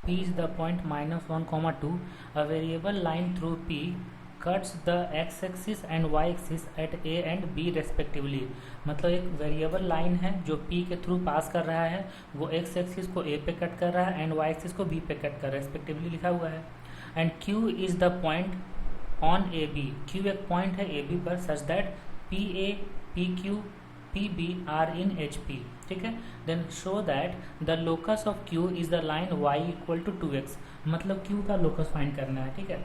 P is the point -1, 2. A variable line through P cuts the x-axis and y-axis at A and B respectively. मतलब एक variable line है जो P के through pass कर रहा है, वो x एक्सिस को A पे कट कर रहा है एंड y एक्सिस को B पे कट कर रहा है, रेस्पेक्टिवली लिखा हुआ है. And Q is the point on AB. Q एक पॉइंट है AB पर such that PA, PQ, PB are in HP. ठीक है. Then show that the locus of Q is the line y equal to 2x. मतलब Q का locus find करना है. ठीक है.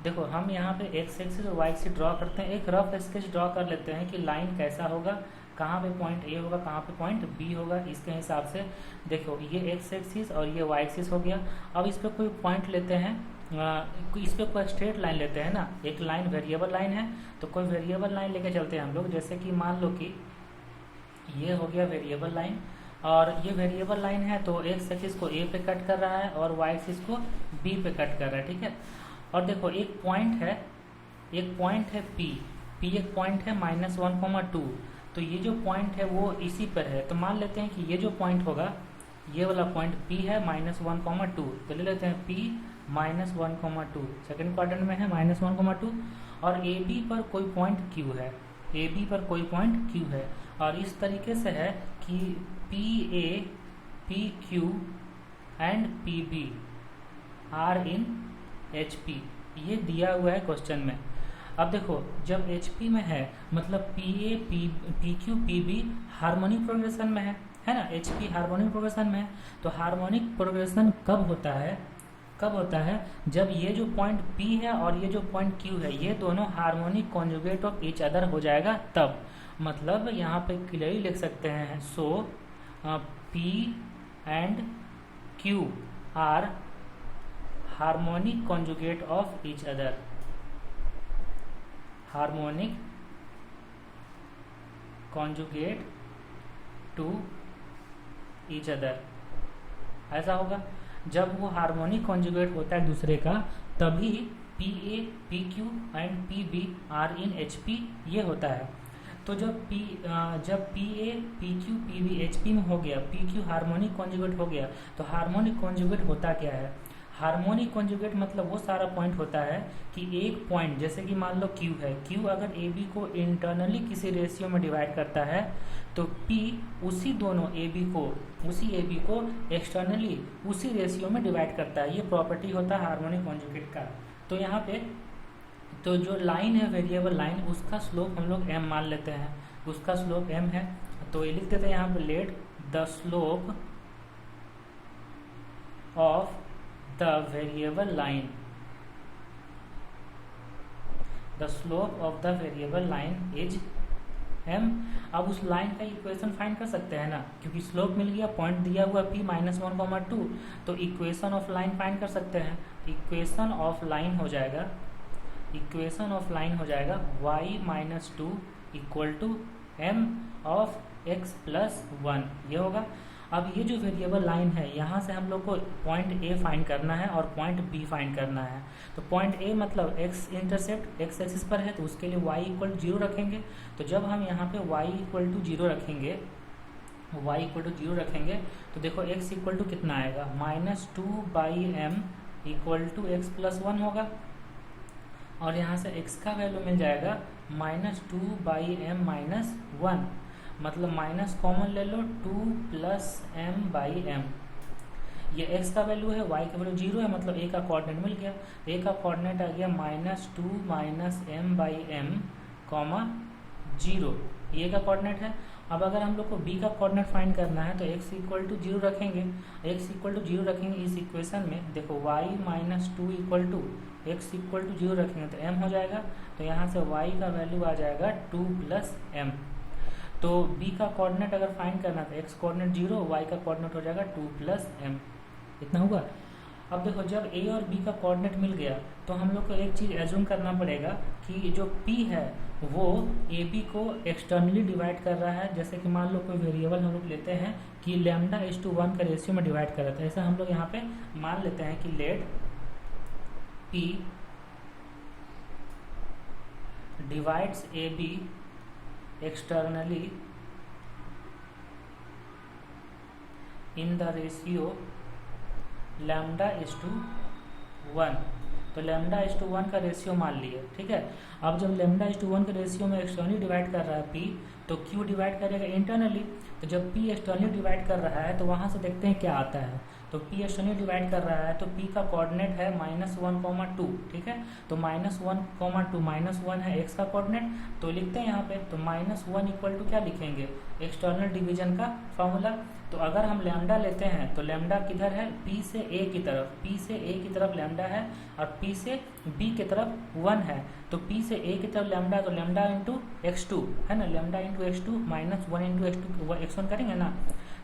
देखो हम यहाँ पे x एक्सिस और y एक्सिस ड्रॉ करते हैं. एक रफ स्केच ड्रॉ कर लेते हैं कि लाइन कैसा होगा, कहाँ पे पॉइंट A होगा, कहाँ पे पॉइंट B होगा. इसके हिसाब से देखो ये x एक्सिस और ये y एक्सिस हो गया. अब इस पर कोई पॉइंट लेते हैं, इस पर कोई स्ट्रेट लाइन लेते हैं ना. एक लाइन वेरिएबल लाइन है तो कोई वेरिएबल लाइन लेके चलते हैं हम लोग. जैसे कि मान लो कि ये हो गया वेरिएबल लाइन और ये वेरिएबल लाइन है तो x एक्सिस को A पे कट कर रहा है और y एक्सिस को B पे कट कर रहा है. ठीक है. और देखो एक पॉइंट है P एक पॉइंट है -1, 2. तो ये जो पॉइंट है वो इसी पर है. तो मान लेते हैं कि ये जो पॉइंट होगा, ये वाला पॉइंट P है -1, 2. तो ले लेते हैं P -1, 2 सेकेंड क्वाड्रेंट में है -1, 2. और AB पर कोई पॉइंट Q है, AB पर कोई पॉइंट Q है. और इस तरीके से है कि PA, PQ and PB are in HP. ये दिया हुआ है क्वेश्चन में. अब देखो जब HP में है मतलब PA, PQ, PB harmonic progression में है ना. HP हार्मोनिक प्रोग्रेशन में है. तो हार्मोनिक प्रोग्रेशन कब होता है जब ये जो पॉइंट P है और ये जो पॉइंट Q है ये दोनों harmonic conjugate of each other हो जाएगा तब. मतलब यहाँ पे क्लियरली लिख सकते हैं so P and Q are harmonic conjugate of each other. Harmonic conjugate to each other. ऐसा होगा जब वो हार्मोनिक कॉन्जुगेट होता है दूसरे का, तभी PA, PQ and PB are in HP ये होता है. तो जब PA, PQ, PB HP में हो गया, PQ हार्मोनिक कॉन्जुगेट हो गया, तो हार्मोनिक कॉन्जुगेट होता क्या है. हार्मोनिक कॉन्जुगेट मतलब वो सारा पॉइंट होता है कि एक पॉइंट जैसे कि मान लो Q है, Q अगर AB को इंटरनली किसी रेशियो में डिवाइड करता है तो P उसी AB को एक्सटर्नली उसी रेशियो में डिवाइड करता है. ये प्रॉपर्टी होता है हार्मोनिक कॉन्जुगेट का. तो यहाँ पे तो जो लाइन है वेरिएबल लाइन, उसका स्लोप हम लोग m मान लेते हैं. उसका स्लोप m है तो ये लिख देते हैं यहाँ पे let the slope of the variable line. The slope of the variable line is m. अब उस लाइन का इक्वेशन फाइंड कर सकते हैं ना, क्योंकि स्लोप मिल गया, पॉइंट दिया हुआ P -1, 2. तो इक्वेशन ऑफ लाइन फाइंड कर सकते हैं. इक्वेशन ऑफ लाइन हो जाएगा y - 2 equal to m of x + 1 ये होगा. अब ये जो वेरिएबल लाइन है यहाँ से हम लोग को पॉइंट A फाइंड करना है और पॉइंट B फाइंड करना है. तो पॉइंट A मतलब x इंटरसेप्ट x एक्सिस पर है तो उसके लिए y = 0 रखेंगे. तो जब हम यहाँ पे y = 0 रखेंगे तो देखो x = कितना आएगा, -2/m = x + 1 होगा. और यहाँ से x का वैल्यू मिल जाएगा -2/m - 1. मतलब माइनस कॉमन ले लो 2 + m/m. ये x का वैल्यू है, y का वैल्यू 0 है, मतलब a का कोऑर्डिनेट मिल गया. a का कोऑर्डिनेट आ गया -2 - m/m, 0. ये का कोऑर्डिनेट है. अब अगर हम लोग को b का कोऑर्डिनेट फाइंड करना है तो x = 0 रखेंगे. इस इक्वेशन में देखो y - 2 = x = 0 रखेंगे तो m हो जाएगा. तो यहाँ से y का वैल्यू आ जाएगा 2 + m. तो b का कोऑर्डिनेट अगर फाइंड करना तो x कोऑर्डिनेट 0, y का कोऑर्डिनेट हो जाएगा 2 + m. इतना होगा. अब देखो जब a और b का कोऑर्डिनेट मिल गया तो हम लोग को एक चीज़ एज्यूम करना पड़ेगा कि जो p है वो ab को एक्सटर्नली डिवाइड कर रहा है. जैसे कि मान लो कोई वेरिएबल हम लोग लेते हैं कि λ/1 का रेशियो में डिवाइड कर रहा था. ऐसा हम लोग यहाँ पे मान लेते हैं कि let p divides ab externally in the ratio lambda is to 1, तो लैम्डा इज टू 1 का रेशियो मान लिए, ठीक है। अब जब लैम्डा इज टू 1 के रेशियो में एक्सटर्नली डिवाइड कर रहा है पी, तो क्यू डिवाइड करेगा इंटरनली। तो जब पी एक्सटर्नली डिवाइड कर रहा है तो वहाँ से देखते हैं क्या आता है। तो पी एक्सटर्नली डिवाइड कर रहा है तो पी का कोऑर्डिनेट है -1,2, ठीक है। तो -1,2 -1 है एक्स का कोऑर्डिनेट, तो लिखते हैं यहाँ पे। तो -1 इक्वल टू क्या लिखेंगे, एक्सटर्नल डिवीजन का फॉर्मूला। तो अगर हम लैम्डा लेते हैं तो लैम्डा किधर है, पी से ए की तरफ, पी से ए की तरफ लैम्डा है और पी से बी की तरफ 1 है। तो पी से ए की तरफ लैम्डा, तो लैम्डा इंटू x2 है ना, lambda into x2 -1 into x1 करेंगे ना।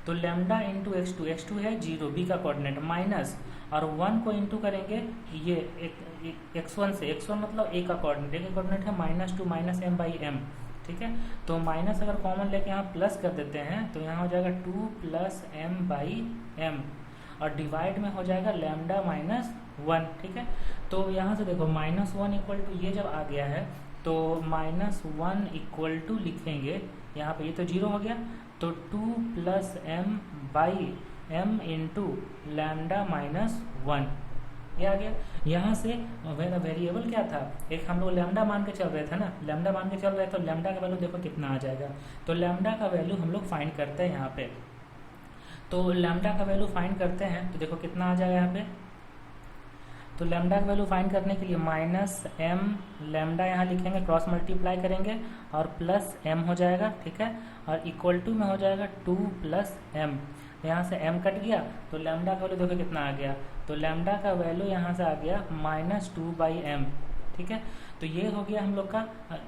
तो लैम्डा इंटू x2 है 0 बी का कोऑर्डिनेट, माइनस और 1 को इंटू करेंगे ये x1 से, x1 मतलब ए का कोऑर्डिनेट, ए का कोऑर्डिनेट है -2 -m/m, ठीक है। तो माइनस अगर कॉमन लेके यहाँ प्लस कर देते हैं तो यहाँ हो जाएगा 2 + m/m और डिवाइड में हो जाएगा लैम्डा -1, ठीक है। तो यहाँ से देखो -1 इक्वल टू ये जब आ गया है तो -1 इक्वल टू लिखेंगे यहाँ पे, ये तो 0 हो गया, तो 2 + m/m इंटू लैम्डा -1 ये आ गया। यहाँ से वेरिएबल क्या था, एक हम लोग लैम्डा मान के चल रहे थे ना, लैम्डा मान के चल रहे तो लैम्डा का वैल्यू देखो कितना आ जाएगा। तो लैम्डा का वैल्यू हम लोग फाइंड करते हैं यहाँ पे। तो लैम्डा का वैल्यू फाइंड करते हैं तो देखो कितना आ जाएगा यहाँ पे। तो लैम्डा का वैल्यू फाइंड करने के लिए -m लैम्डा यहाँ लिखेंगे, क्रॉस मल्टीप्लाई करेंगे और +m हो जाएगा, ठीक है। और इक्वल टू में हो जाएगा 2 + m, यहाँ से m कट गया तो लैम्डा का वैल्यू देखो कितना आ गया। तो लैम्डा का वैल्यू यहाँ से आ गया -2/m, ठीक है। तो ये हो गया हम लोग का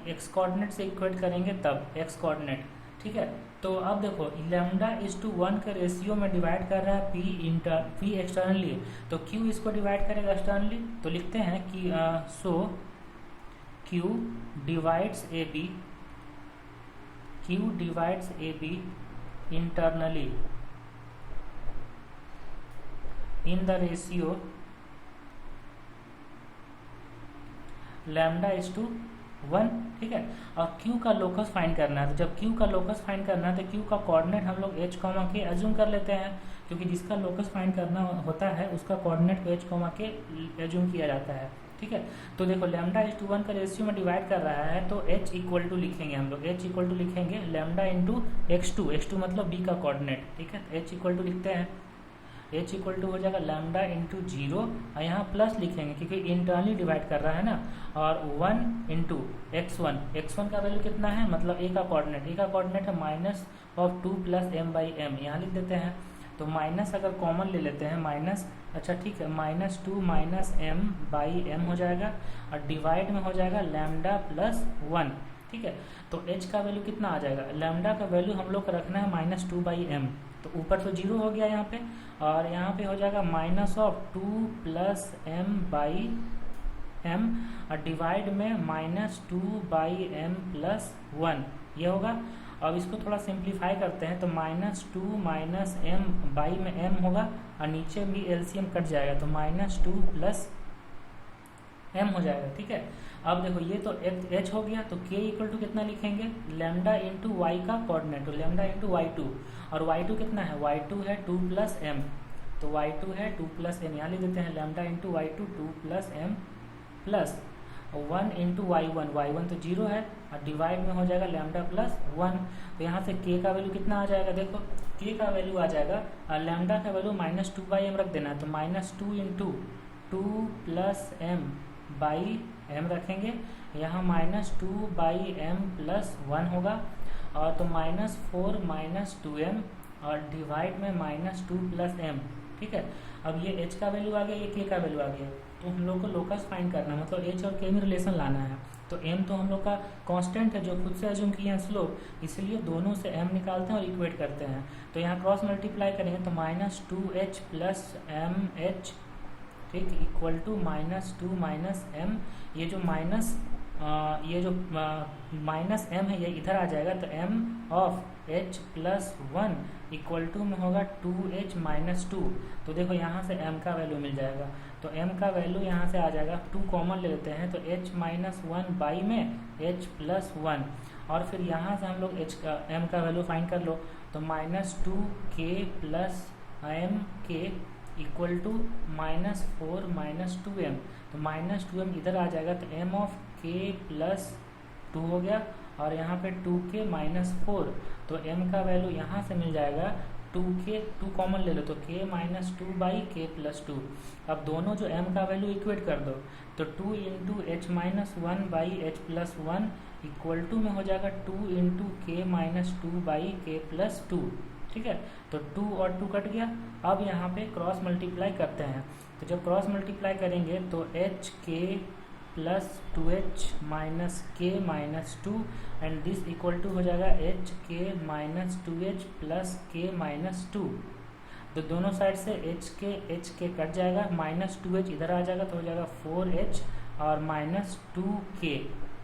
x कोऑर्डिनेट से इक्वेट करेंगे तब x कोऑर्डिनेट, ठीक है। तो अब देखो लैम्डा इज टू 1 के रेशियो में डिवाइड कर रहा है p एक्सटर्नली, तो q इसको डिवाइड करेगा एक्सटर्नली। तो लिखते हैं कि so q divides A B internally in the ratio lambda is to 1, ठीक है। और q का लोकस फाइंड करना है, तो जब q का लोकस फाइंड करना है तो q का कोऑर्डिनेट हम लोग h, k एज्यूम कर लेते हैं, क्योंकि जिसका लोकस फाइंड करना होता है उसका कोऑर्डिनेट को h, k एज्यूम किया जाता है, ठीक है। तो देखो लैम्डा इज टू 1 का रेशियो में डिवाइड कर रहा है तो h इक्वल टू लिखेंगे हम लोग, h इक्वल टू लिखेंगे लैम्डा इंटू x2 मतलब b का कोऑर्डिनेट, ठीक है। h इक्वल टू लिखते हैं, h इक्वल टू हो जाएगा लैम्डा इंटू 0 और यहाँ प्लस लिखेंगे क्योंकि इंटरनली डिवाइड कर रहा है ना, और 1 इंटू x1 का वैल्यू कितना है, मतलब a का कोऑर्डिनेट है -2 + m/m, यहाँ लिख देते हैं। तो माइनस अगर कॉमन ले लेते हैं माइनस, अच्छा ठीक है, -2 -m/m हो जाएगा और डिवाइड में हो जाएगा लैम्डा +1, ठीक है। तो h का वैल्यू कितना आ जाएगा, लैम्डा का वैल्यू हम लोग को रखना है -2/m, तो ऊपर तो 0 हो गया यहाँ पे और यहाँ पे हो जाएगा -2 + m/m और डिवाइड में -2/m + 1 ये होगा। अब इसको थोड़ा सिंप्लीफाई करते हैं तो -2 -m में m होगा और नीचे भी एलसीएम कट जाएगा तो -2 + m हो जाएगा, ठीक है। अब देखो ये तो h हो गया, तो k इक्वल टू कितना लिखेंगे, लैम्डा इंटू y का कोऑर्डिनेट, तो लैम्डा इंटू y2 और y2 कितना है, y2 है 2 + m, तो y2 है 2 + m, यहाँ लिख देते हैं lambda into y2 2 + m plus 1 into y1 तो 0 है और डिवाइड में हो जाएगा लैम्डा +1। तो यहाँ से k का वैल्यू कितना आ जाएगा, देखो k का वैल्यू आ जाएगा और लैम्डा का वैल्यू -2/m रख देना है, तो -2 इंटू 2 + m/m रखेंगे, यहाँ -2/m + 1 होगा और तो -4 -2m और डिवाइड में -2 + m, ठीक है। अब ये h का वैल्यू आ गया, ये k का वैल्यू आ गया, तो हम लोग को लोकस फाइंड करना है, मतलब h और k में रिलेशन लाना है। तो m तो हम लोग का कांस्टेंट है जो खुद से एज्यूम किए हैं स्लोप, इसलिए दोनों से m निकालते हैं और इक्वेट करते हैं। तो यहाँ क्रॉस मल्टीप्लाई करेंगे तो -2h + mh, ठीक, इक्वल टू -2 -m, ये जो -m है ये इधर आ जाएगा, तो m/h + 1 इक्वल टू में होगा 2h - 2। तो देखो यहाँ से m का वैल्यू मिल जाएगा, तो m का वैल्यू यहाँ से आ जाएगा, 2 कॉमन ले लेते हैं तो h - 1 में h + 1 और फिर यहाँ से हम लोग m का वैल्यू फाइंड कर लो, तो -2k + mk equal to -4 -2m, तो -2m इधर आ जाएगा, तो m ऑफ k प्लस 2 हो गया, और यहाँ पे 2k -4, तो m का वैल्यू यहाँ से मिल जाएगा 2k, 2 कॉमन ले लो तो k -2 बाई k प्लस 2। अब दोनों जो m का वैल्यू इक्वेट कर दो, तो 2 into h -1 by h plus 1 equal to में हो जाएगा 2 into k -2 by k plus 2। ठीक है, तो 2 और 2 कट गया। अब यहाँ पे क्रॉस मल्टीप्लाई करते हैं, तो जब क्रॉस मल्टीप्लाई करेंगे तो H K plus 2h minus K minus 2 and this equal to हो जाएगा एच के माइनस 2h प्लस के माइनस 2। तो दोनों साइड से एच के कट जाएगा, -2h इधर आ जाएगा, तो हो जाएगा 4h और -2k।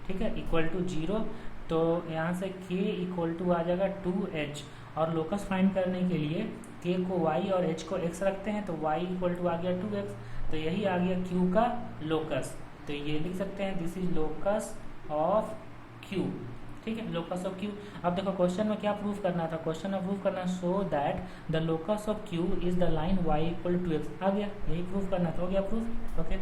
ठीक है, इक्वल टू 0। तो यहाँ से k इक्वल टू आ जाएगा 2h, और लोकस फाइंड करने के लिए k को y और h को x रखते हैं, तो y इक्वल टू आ गया 2x, तो यही आ गया q का लोकस। तो ये लिख सकते हैं this is locus of q। ठीक है, लोकस ऑफ q। अब देखो क्वेश्चन में क्या प्रूफ करना था, क्वेश्चन में प्रूफ करना so that the locus of q is the line y equal to x। आ गया, यही प्रूफ करना था, हो गया प्रूफ। ओके।